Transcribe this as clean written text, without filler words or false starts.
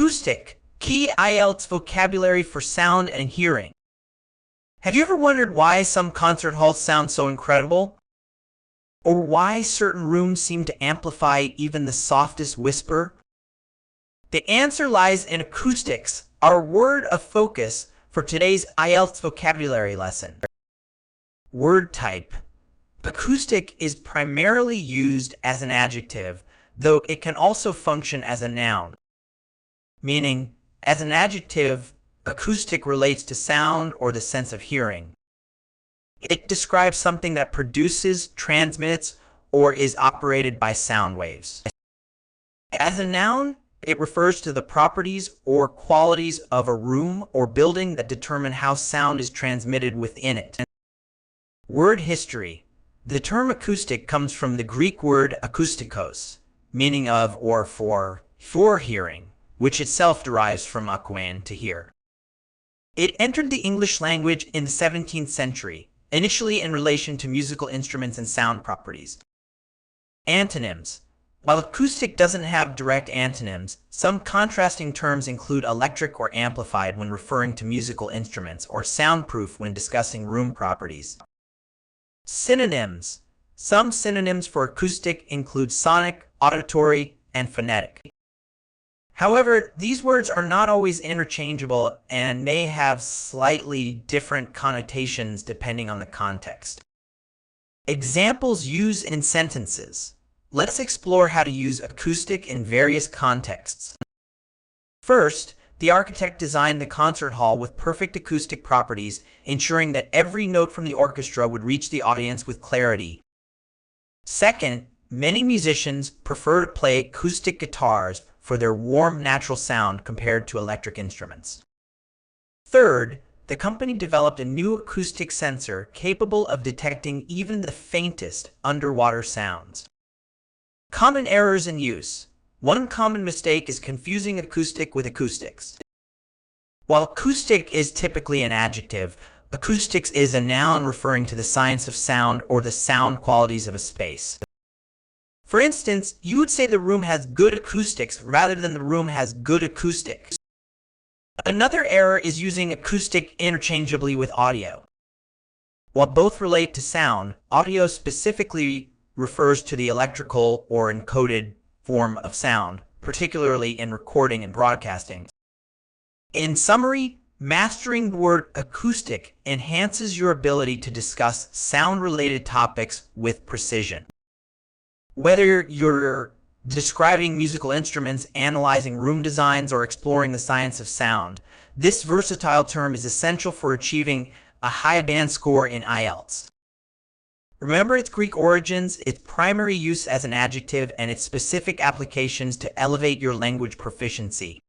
Acoustic, key IELTS vocabulary for sound and hearing. Have you ever wondered why some concert halls sound so incredible? Or why certain rooms seem to amplify even the softest whisper? The answer lies in acoustics, our word of focus for today's IELTS vocabulary lesson. Word type. Acoustic is primarily used as an adjective, though it can also function as a noun. Meaning, as an adjective, acoustic relates to sound or the sense of hearing. It describes something that produces, transmits, or is operated by sound waves. As a noun, it refers to the properties or qualities of a room or building that determine how sound is transmitted within it. Word history. The term acoustic comes from the Greek word acoustikos, meaning of or for hearing, which itself derives from akouein, to hear. It entered the English language in the 17th century, initially in relation to musical instruments and sound properties. Antonyms. While acoustic doesn't have direct antonyms, some contrasting terms include electric or amplified when referring to musical instruments, or soundproof when discussing room properties. Synonyms. Some synonyms for acoustic include sonic, auditory, and phonetic. However, these words are not always interchangeable and may have slightly different connotations depending on the context. Examples used in sentences. Let's explore how to use acoustic in various contexts. First, the architect designed the concert hall with perfect acoustic properties, ensuring that every note from the orchestra would reach the audience with clarity. Second, many musicians prefer to play acoustic guitars for their warm, natural sound compared to electric instruments. Third, the company developed a new acoustic sensor capable of detecting even the faintest underwater sounds. Common errors in use. One common mistake is confusing acoustic with acoustics. While acoustic is typically an adjective, acoustics is a noun referring to the science of sound or the sound qualities of a space. For instance, you would say the room has good acoustics rather than the room has good acoustics. Another error is using acoustic interchangeably with audio. While both relate to sound, audio specifically refers to the electrical or encoded form of sound, particularly in recording and broadcasting. In summary, mastering the word acoustic enhances your ability to discuss sound-related topics with precision. Whether you're describing musical instruments, analyzing room designs, or exploring the science of sound, this versatile term is essential for achieving a high band score in IELTS. Remember its Greek origins, its primary use as an adjective, and its specific applications to elevate your language proficiency.